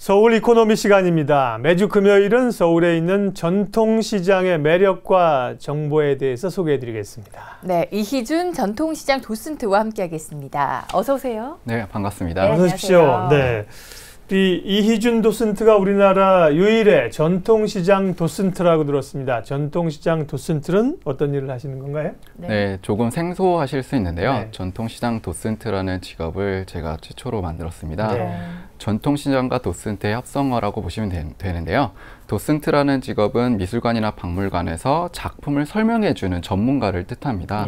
서울 이코노미 시간입니다. 매주 금요일은 서울에 있는 전통시장의 매력과 정보에 대해서 소개해드리겠습니다. 네, 이희준 전통시장 도슨트와 함께하겠습니다. 어서 오세요. 네, 반갑습니다. 어서 오십시오. 네, 이희준 도슨트가 우리나라 유일의 전통시장 도슨트라고 들었습니다. 전통시장 도슨트는 어떤 일을 하시는 건가요? 네, 조금 생소하실 수 있는데요. 네. 전통시장 도슨트라는 직업을 제가 최초로 만들었습니다. 네. 전통시장과 도슨트의 합성어라고 보시면 되는데요. 도슨트라는 직업은 미술관이나 박물관에서 작품을 설명해주는 전문가를 뜻합니다.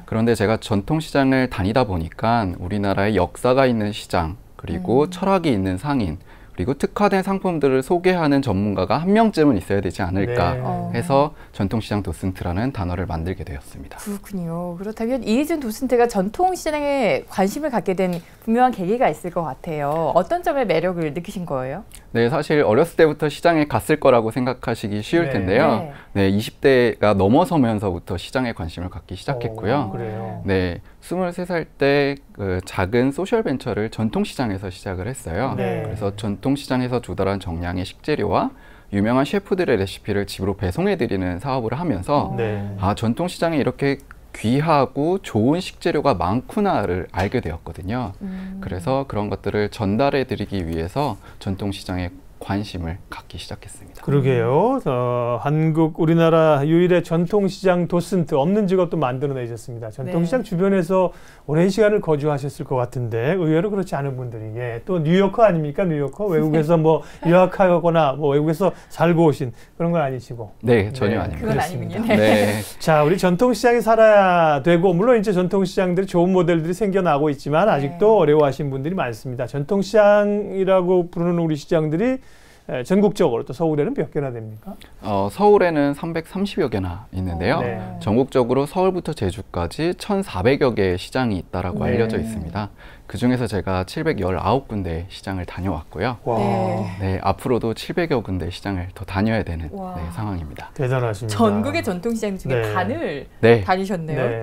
그런데 제가 전통시장을 다니다 보니까 우리나라의 역사가 있는 시장, 그리고 철학이 있는 상인, 그리고 특화된 상품들을 소개하는 전문가가 한 명쯤은 있어야 되지 않을까 해서 전통시장 도슨트라는 단어를 만들게 되었습니다. 그렇군요. 그렇다면 이희준 도슨트가 전통시장에 관심을 갖게 된 분명한 계기가 있을 것 같아요. 어떤 점에 매력을 느끼신 거예요? 네, 사실 어렸을 때부터 시장에 갔을 거라고 생각하시기 쉬울 텐데요. 네, 20대가 넘어서면서부터 시장에 관심을 갖기 시작했고요. 그래요? 네, 23살 때 그 작은 소셜 벤처를 전통시장에서 시작을 했어요. 그래서 전통시장에서 조달한 정량의 식재료와 유명한 셰프들의 레시피를 집으로 배송해드리는 사업을 하면서 아, 전통시장에 이렇게 귀하고 좋은 식재료가 많구나를 알게 되었거든요. 그래서 그런 것들을 전달해드리기 위해서 전통시장에 관심을 갖기 시작했습니다. 그러게요. 우리나라 유일의 전통시장 도슨트, 없는 직업도 만들어내셨습니다. 전통시장 주변에서 오랜 시간을 거주하셨을 것 같은데 의외로 그렇지 않은 분들이 또 뉴요커 아닙니까? 뉴요커? 외국에서 뭐 유학하거나 뭐 외국에서 살고 오신 그런 건 아니시고. 네, 전혀 아닙니다. 그건 아니군요. 네. 자, 우리 전통시장이 살아야 되고, 물론 이제 전통시장들이 좋은 모델들이 생겨나고 있지만 아직도 어려워하시는 분들이 많습니다. 전통시장이라고 부르는 우리 시장들이 전국적으로 또 서울에는 몇 개나 됩니까? 서울에는 330여 개나 있는데요. 전국적으로 서울부터 제주까지 1,400여 개의 시장이 있다라고 알려져 있습니다. 그중에서 제가 719군데 시장을 다녀왔고요. 네, 앞으로도 700여 군데 시장을 더 다녀야 되는 상황입니다. 대단하십니다. 전국의 전통시장 중에 반을 다니셨네요.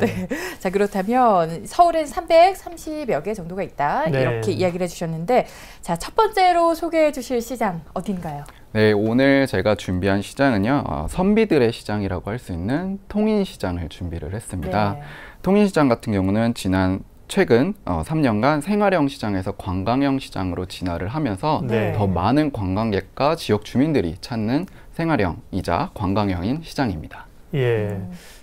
자, 그렇다면 서울엔 330여 개 정도가 있다. 이렇게 이야기를 해주셨는데, 자, 첫 번째로 소개해 주실 시장 어딘가요? 네, 오늘 제가 준비한 시장은요, 선비들의 시장이라고 할 수 있는 통인시장을 준비를 했습니다. 통인시장 같은 경우는 최근 3년간 생활형 시장에서 관광형 시장으로 진화를 하면서 더 많은 관광객과 지역 주민들이 찾는 생활형이자 관광형인 시장입니다.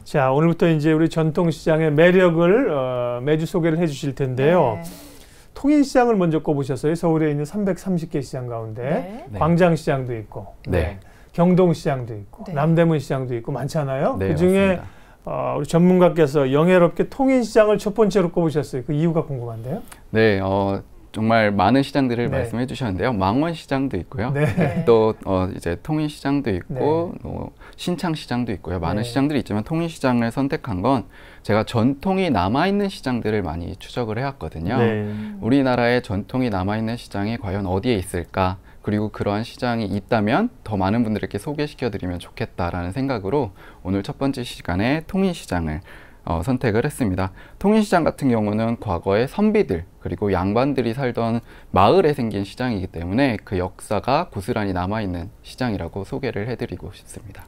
자, 오늘부터 이제 우리 전통시장의 매력을 매주 소개를 해 주실 텐데요. 통인시장을 먼저 꼽으셨어요. 서울에 있는 330개 시장 가운데 광장시장도 있고 경동시장도 있고 남대문 시장도 있고 많잖아요. 그중에 우리 전문가께서 영예롭게 통인시장을 첫 번째로 꼽으셨어요. 그 이유가 궁금한데요. 네, 정말 많은 시장들을 말씀해 주셨는데요. 망원시장도 있고요. 또 이제 통인시장도 있고 신창시장도 있고요. 많은 시장들이 있지만 통인시장을 선택한 건 제가 전통이 남아있는 시장들을 많이 추적을 해왔거든요. 우리나라의 전통이 남아있는 시장이 과연 어디에 있을까? 그리고 그러한 시장이 있다면 더 많은 분들에게 소개시켜드리면 좋겠다라는 생각으로 오늘 첫 번째 시간에 통인시장을 선택을 했습니다. 통인시장 같은 경우는 과거에 선비들 그리고 양반들이 살던 마을에 생긴 시장이기 때문에 그 역사가 고스란히 남아있는 시장이라고 소개를 해드리고 싶습니다.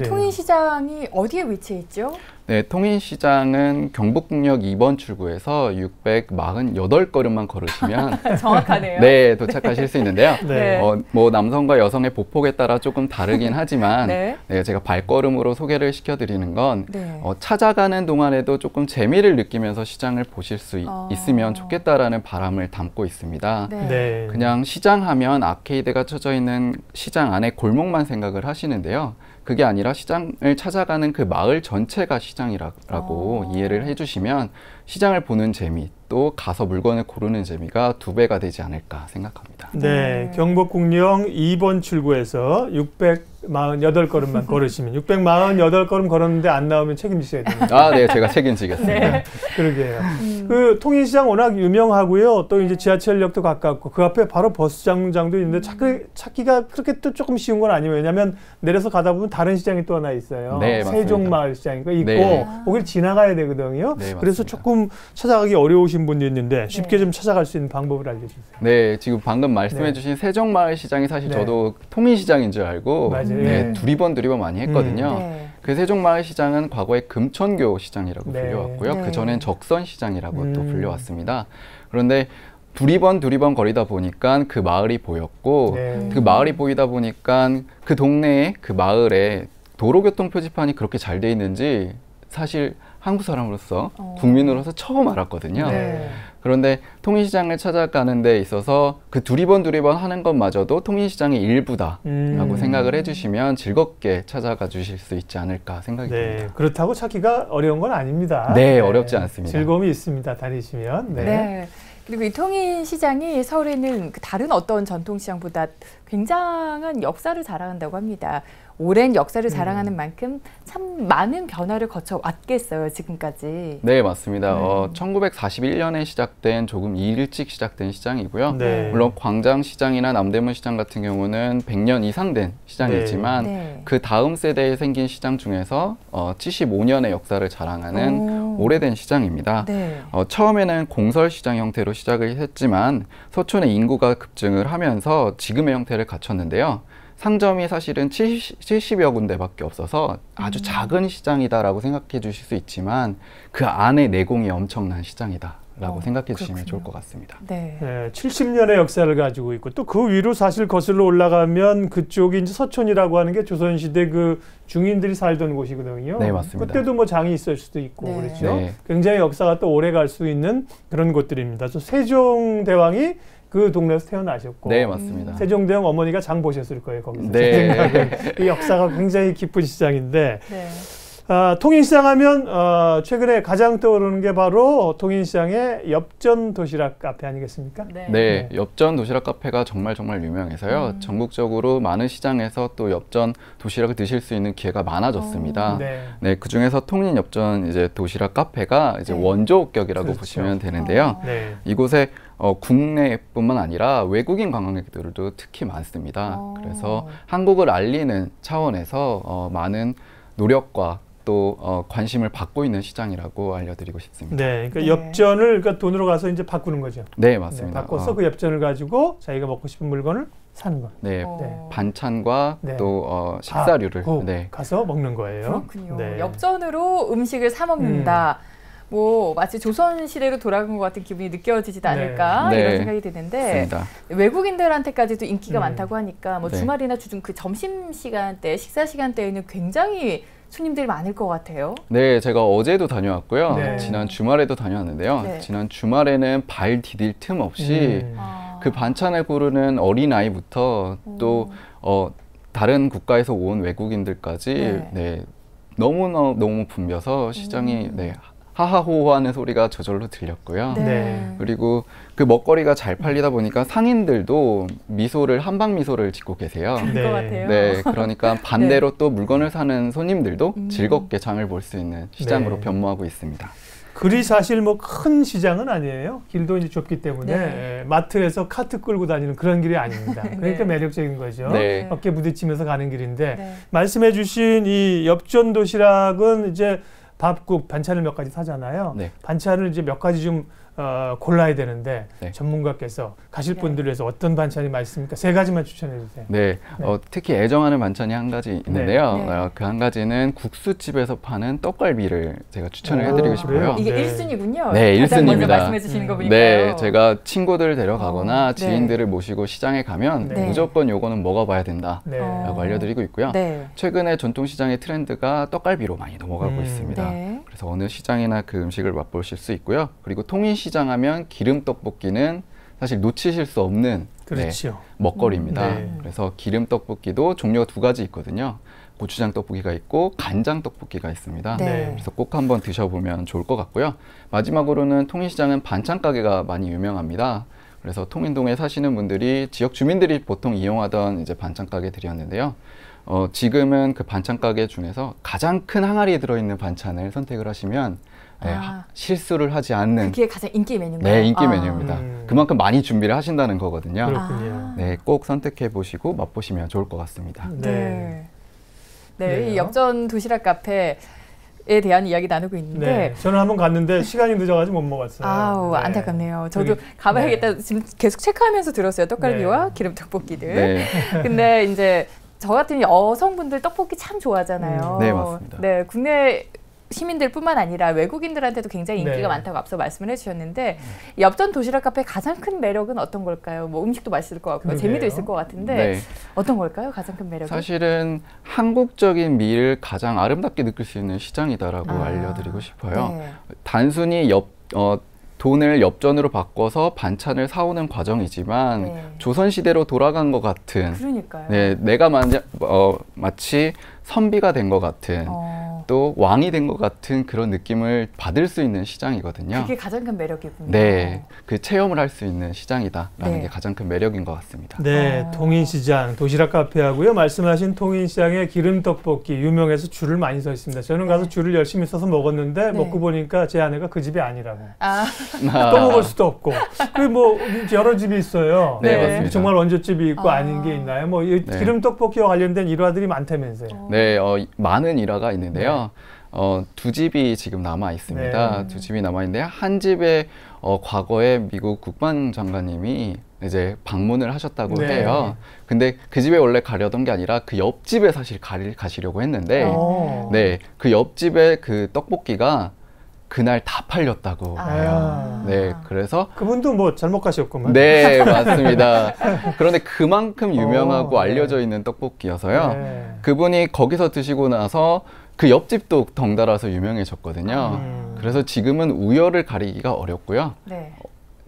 통인시장이 어디에 위치해 있죠? 네, 통인시장은 경복궁역 2번 출구에서 648걸음만 걸으시면 정확하네요. 네, 도착하실 수 있는데요. 뭐 남성과 여성의 보폭에 따라 조금 다르긴 하지만 제가 발걸음으로 소개를 시켜드리는 건 찾아가는 동안에도 조금 재미를 느끼면서 시장을 보실 수 있으면 좋겠다라는 바람을 담고 있습니다. 그냥 시장하면 아케이드가 쳐져 있는 시장 안에 골목만 생각을 하시는데요. 그게 아니라 시장을 찾아가는 그 마을 전체가 시장이라고 이해를 해주시면 시장을 보는 재미, 또 가서 물건을 고르는 재미가 2배가 되지 않을까 생각합니다. 경복궁역 2번 출구에서 648걸음만 걸으시면 648걸음 걸었는데 안 나오면 책임지셔야 됩니다. 네, 제가 책임지겠습니다. 그러게요. 그 통인시장 워낙 유명하고요. 또 이제 지하철역도 가깝고 그 앞에 바로 버스 정류장도 있는데 찾기가 그렇게 또 조금 쉬운 건 아니에요. 왜냐하면 내려서 가다 보면 다른 시장이 또 하나 있어요. 세종마을 시장이 있고 거길 지나가야 되거든요. 그래서 조금 찾아가기 어려우신 계신 분이 있는데 쉽게 좀 찾아갈 수 있는 방법을 알려주세요. 네, 지금 방금 말씀해주신 세종마을시장이 사실 저도 통인시장인 줄 알고 두리번 많이 했거든요. 그 세종마을시장은 과거에 금천교 시장이라고 불려왔고요. 그 전엔 적선시장이라고 또 불려왔습니다. 그런데 두리번 거리다 보니까 그 마을이 보였고 그 마을이 보이다 보니까 그 동네에 그 마을에 도로교통 표지판이 그렇게 잘 돼 있는지 사실 한국 사람으로서 국민으로서 처음 알았거든요. 그런데 통인시장을 찾아가는 데 있어서 그 두리번 하는 것마저도 통인시장의 일부다라고 생각을 해주시면 즐겁게 찾아가 주실 수 있지 않을까 생각이 듭니다. 그렇다고 찾기가 어려운 건 아닙니다. 네, 어렵지 않습니다. 즐거움이 있습니다. 다니시면. 그리고 이 통인시장이 서울에 있는 다른 어떤 전통시장보다 굉장한 역사를 자랑한다고 합니다. 오랜 역사를 자랑하는 만큼 참 많은 변화를 거쳐 왔겠어요, 지금까지. 네, 맞습니다. 1941년에 시작된 조금 일찍 시작된 시장이고요. 물론 광장시장이나 남대문시장 같은 경우는 100년 이상 된 시장이지만 그 다음 세대에 생긴 시장 중에서 75년의 역사를 자랑하는 오래된 시장입니다. 처음에는 공설시장 형태로 시작을 했지만 서촌의 인구가 급증을 하면서 지금의 형태를 갖췄는데요. 상점이 사실은 70여 군데밖에 없어서 아주 작은 시장이다라고 생각해 주실 수 있지만 그 안에 내공이 엄청난 시장이다라고 생각해 주시면 좋을 것 같습니다. 70년의 역사를 가지고 있고 또 그 위로 사실 거슬러 올라가면 그쪽이 이제 서촌이라고 하는 게 조선시대 그 중인들이 살던 곳이거든요. 네, 맞습니다. 그때도 뭐 장이 있을 수도 있고 그렇죠. 굉장히 역사가 또 오래 갈 수 있는 그런 곳들입니다. 세종대왕이 그 동네에서 태어나셨고, 네, 맞습니다. 세종대왕 어머니가 장 보셨을 거예요, 거기서. 이 역사가 굉장히 깊은 시장인데, 통인시장 하면 최근에 가장 떠오르는 게 바로 통인시장의 엽전 도시락 카페 아니겠습니까? 엽전 도시락 카페가 정말 유명해서요. 전국적으로 많은 시장에서 또 엽전 도시락을 드실 수 있는 기회가 많아졌습니다. 그 중에서 통인 엽전 이제 도시락 카페가 이제 원조격이라고 보시면 되는데요. 이곳에 국내뿐만 아니라 외국인 관광객들도 특히 많습니다. 그래서 한국을 알리는 차원에서 많은 노력과 또 관심을 받고 있는 시장이라고 알려드리고 싶습니다. 그러니까 엽전을 그러니까 돈으로 가서 이제 바꾸는 거죠. 네, 맞습니다. 바꿔서 그 엽전을 가지고 자기가 먹고 싶은 물건을 사는 거. 반찬과 또 식사류를 가서 먹는 거예요. 그렇군요. 엽전으로 음식을 사 먹는다. 뭐 마치 조선시대로 돌아간 것 같은 기분이 느껴지지도 않을까 이런 생각이 드는데 맞습니다. 외국인들한테까지도 인기가 많다고 하니까 뭐 주말이나 주중 그 점심시간대, 식사시간대에는 굉장히 손님들이 많을 것 같아요. 네, 제가 어제도 다녀왔고요. 지난 주말에도 다녀왔는데요. 지난 주말에는 발 디딜 틈 없이 그 반찬을 고르는 어린아이부터 또 다른 국가에서 온 외국인들까지 너무 붐벼서 시장이 하하호호하는 소리가 저절로 들렸고요. 그리고 그 먹거리가 잘 팔리다 보니까 상인들도 미소를 한방 미소를 짓고 계세요. 그러니까 반대로 또 물건을 사는 손님들도 즐겁게 장을 볼 수 있는 시장으로 변모하고 있습니다. 그리 사실 뭐 큰 시장은 아니에요. 길도 이제 좁기 때문에 마트에서 카트 끌고 다니는 그런 길이 아닙니다. 그러니까 매력적인 거죠. 어깨 부딪히면서 가는 길인데 말씀해주신 이 엽전 도시락은 이제 밥국, 반찬을 몇 가지 사잖아요. 반찬을 이제 몇 가지 좀 골라야 되는데 전문가께서 가실 분들을 위해서 어떤 반찬이 맛있습니까? 3가지만 추천해 주세요. 특히 애정하는 반찬이 한 가지 있는데요. 그 한 가지는 국수집에서 파는 떡갈비를 제가 추천을 해드리고 싶어요. 이게 1순위군요. 네, 1순위입니다. 먼저 말씀해 주시는 거 보니까요. 제가 친구들을 데려가거나 지인들을 모시고 시장에 가면 무조건 요거는 먹어봐야 된다라고 알려드리고 있고요. 최근에 전통시장의 트렌드가 떡갈비로 많이 넘어가고 있습니다. 그래서 어느 시장이나 그 음식을 맛보실 수 있고요. 그리고 통인시장 하면 기름떡볶이는 사실 놓치실 수 없는 먹거리입니다. 그래서 기름떡볶이도 종류가 2가지 있거든요. 고추장 떡볶이가 있고 간장 떡볶이가 있습니다. 그래서 꼭 한번 드셔보면 좋을 것 같고요. 마지막으로는 통인시장은 반찬 가게가 많이 유명합니다. 그래서 통인동에 사시는 분들이 지역 주민들이 보통 이용하던 이제 반찬 가게들이었는데요. 지금은 그 반찬 가게 중에서 가장 큰 항아리에 들어있는 반찬을 선택을 하시면 실수를 하지 않는 그게 가장 인기 메뉴인가요? 인기 메뉴입니다. 그만큼 많이 준비를 하신다는 거거든요. 그렇군요. 꼭 선택해 보시고 맛보시면 좋을 것 같습니다. 이 엽전 도시락 카페 에 대한 이야기 나누고 있는데 네, 저는 한번 갔는데 시간이 늦어가지고 못 먹었어요. 아우, 네. 안타깝네요. 저도 가봐야겠다. 네. 지금 계속 체크하면서 들었어요. 떡갈비와 네. 기름 떡볶이들. 네. 근데 이제 저 같은 여성분들 떡볶이 참 좋아하잖아요. 네, 맞습니다. 네, 국내 시민들뿐만 아니라 외국인들한테도 굉장히 인기가 네. 많다고 앞서 말씀을 해주셨는데 엽전 도시락 카페의 가장 큰 매력은 어떤 걸까요? 뭐 음식도 맛있을 것 같고요. 재미도 있을 것 같은데 네. 어떤 걸까요? 가장 큰 매력은? 사실은 한국적인 미를 가장 아름답게 느낄 수 있는 시장이다라고 알려드리고 싶어요. 네. 단순히 돈을 엽전으로 바꿔서 반찬을 사오는 과정이지만 네. 조선시대로 돌아간 것 같은 그러니까요. 네, 내가 마치 선비가 된 것 같은 또 왕이 된 것 같은 그런 느낌을 받을 수 있는 시장이거든요. 그게 가장 큰 매력이군요. 네, 그 체험을 할 수 있는 시장이다라는 네. 게 가장 큰 매력인 것 같습니다. 네, 통인시장, 도시락 카페하고요. 말씀하신 통인시장의 기름떡볶이 유명해서 줄을 많이 서 있습니다. 저는 가서 줄을 열심히 서서 먹었는데 네. 먹고 보니까 제 아내가 그 집이 아니라고. 또 먹을 수도 없고. 그 뭐 여러 집이 있어요. 네, 맞습니다. 정말 원조집이 있고 아닌 게 있나요? 뭐 네. 기름떡볶이와 관련된 일화들이 많다면서요. 네, 많은 일화가 있는데요. 두 집이 지금 남아 있습니다. 네. 두 집이 남아 있는데 한 집에 과거에 미국 국방장관님이 이제 방문을 하셨다고 네. 해요. 근데 그 집에 원래 가려던 게 아니라 그 옆집에 사실 가시려고 했는데 네, 그 옆집에 그 떡볶이가 그날 다 팔렸다고 해요. 네, 그래서 그분도 뭐 잘못 가셨구만. 네, 맞습니다. 그런데 그만큼 유명하고 알려져 있는 떡볶이여서요. 네. 그분이 거기서 드시고 나서 그 옆집도 덩달아서 유명해졌거든요. 그래서 지금은 우열을 가리기가 어렵고요. 네.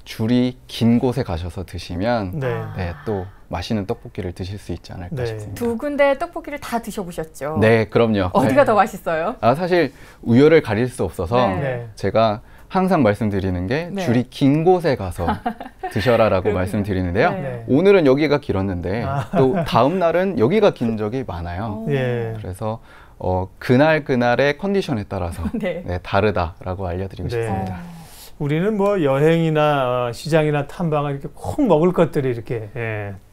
줄이 긴 곳에 가셔서 드시면 네, 또 맛있는 떡볶이를 드실 수 있지 않을까 네. 싶습니다. 두 군데 떡볶이를 다 드셔보셨죠? 네, 그럼요. 어디가 네. 더 맛있어요? 사실 우열을 가릴 수 없어서 네. 제가 항상 말씀드리는 게 네. 줄이 긴 곳에 가서 드셔라라고 말씀드리는데요. 네. 오늘은 여기가 길었는데 또 다음 날은 여기가 긴 적이 많아요. 네. 그래서 그날의 컨디션에 따라서 네. 네, 다르다라고 알려드리고 네. 싶습니다. 우리는 뭐 여행이나 시장이나 탐방을 이렇게 꼭 먹을 것들이 이렇게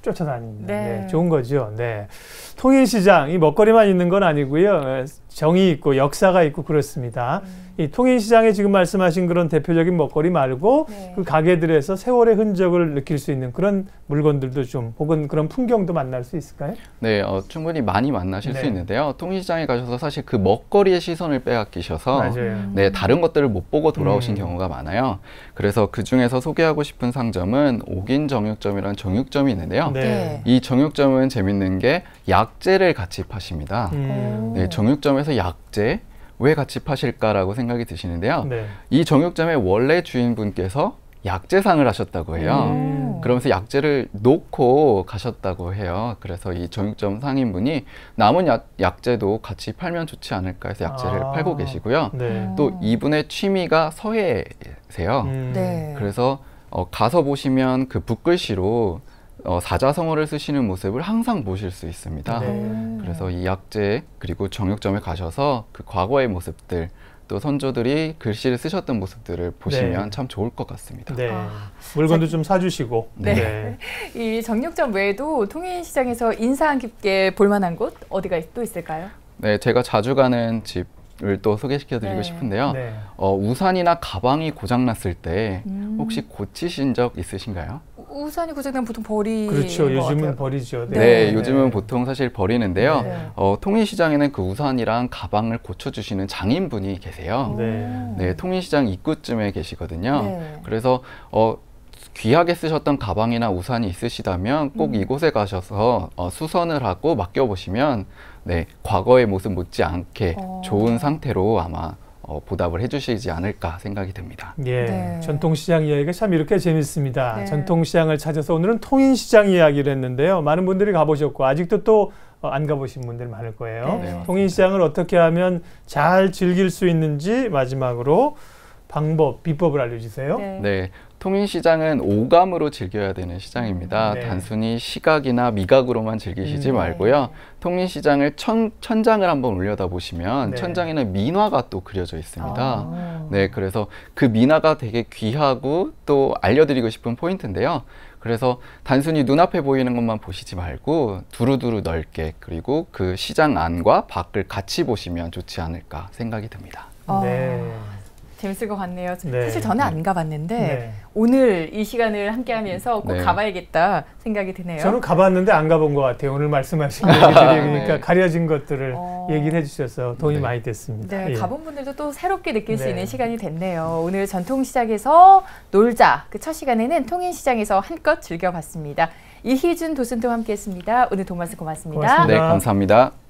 쫓아다닙니다. 네. 네, 좋은 거죠. 네. 통인시장, 이 먹거리만 있는 건 아니고요. 정이 있고 역사가 있고 그렇습니다. 이 통인시장에 지금 말씀하신 그런 대표적인 먹거리 말고 네. 그 가게들에서 세월의 흔적을 느낄 수 있는 그런 물건들도 좀 혹은 그런 풍경도 만날 수 있을까요? 네, 충분히 많이 만나실 수 있는데요. 통인시장에 가셔서 사실 그 먹거리의 시선을 빼앗기셔서 네, 다른 것들을 못 보고 돌아오신 경우가 많아요. 그래서 그 중에서 소개하고 싶은 상점은 옥인 정육점이라는 정육점이 있는데요. 네. 이 정육점은 재밌는 게 약재를 같이 파십니다. 네, 정육점에서 약재 왜 같이 파실까라고 생각이 드시는데요. 네. 이 정육점의 원래 주인분께서 약재상을 하셨다고 해요. 그러면서 약재를 놓고 가셨다고 해요. 그래서 이 정육점 상인분이 남은 약재도 같이 팔면 좋지 않을까 해서 약재를 팔고 계시고요. 네. 또 이분의 취미가 서예세요. 네. 그래서 가서 보시면 그 붓글씨로 사자성어를 쓰시는 모습을 항상 보실 수 있습니다. 네. 그래서 이 약재 그리고 정육점에 가셔서 그 과거의 모습들 또 선조들이 글씨를 쓰셨던 모습들을 보시면 네. 참 좋을 것 같습니다. 네. 물건도 좀 사주시고. 네. 이 정육점 외에도 통인시장에서 인상 깊게 볼만한 곳 어디가 또 있을까요? 네, 제가 자주 가는 집을 또 소개시켜드리고 싶은데요. 네. 우산이나 가방이 고장났을 때 혹시 고치신 적 있으신가요? 우산이 고장나면 보통 버리는 그렇죠. 요즘은 버리죠. 네, 네. 요즘은 보통 사실 버리는데요. 네. 통인시장에는 그 우산이랑 가방을 고쳐주시는 장인분이 계세요. 네, 통인시장 입구쯤에 계시거든요. 네. 그래서 귀하게 쓰셨던 가방이나 우산이 있으시다면 꼭 이곳에 가셔서 수선을 하고 맡겨보시면 네, 과거의 모습 못지않게 좋은 상태로 아마 보답을 해주시지 않을까 생각이 듭니다. 예, 네. 전통시장 이야기가 참 이렇게 재밌습니다. 네. 전통시장을 찾아서 오늘은 통인시장 이야기를 했는데요. 많은 분들이 가보셨고 아직도 또 안 가보신 분들 많을 거예요. 네, 통인시장을 어떻게 하면 잘 즐길 수 있는지 마지막으로 비법을 알려주세요. 네. 네. 통인시장은 오감으로 즐겨야 되는 시장입니다. 네. 단순히 시각이나 미각으로만 즐기시지 말고요. 통인시장을 천장을 한번 올려다 보시면 천장에는 민화가 또 그려져 있습니다. 네, 그래서 그 민화가 되게 귀하고 또 알려드리고 싶은 포인트인데요. 그래서 단순히 눈앞에 보이는 것만 보시지 말고 두루두루 넓게 그리고 그 시장 안과 밖을 같이 보시면 좋지 않을까 생각이 듭니다. 네. 재밌을 것 같네요. 네. 사실 저는 안 가봤는데 오늘 이 시간을 함께하면서 꼭 가봐야겠다 생각이 드네요. 저는 가봤는데 안 가본 것 같아요. 오늘 말씀하신 얘기들이 그러니까 가려진 것들을 얘기를 해주셔서 도움이 많이 됐습니다. 네, 가본 분들도 또 새롭게 느낄 수 있는 시간이 됐네요. 오늘 전통시장에서 놀자 그 첫 시간에는 통인시장에서 한껏 즐겨봤습니다. 이희준 도슨트와 함께했습니다. 오늘 도움 말씀 고맙습니다. 네, 감사합니다.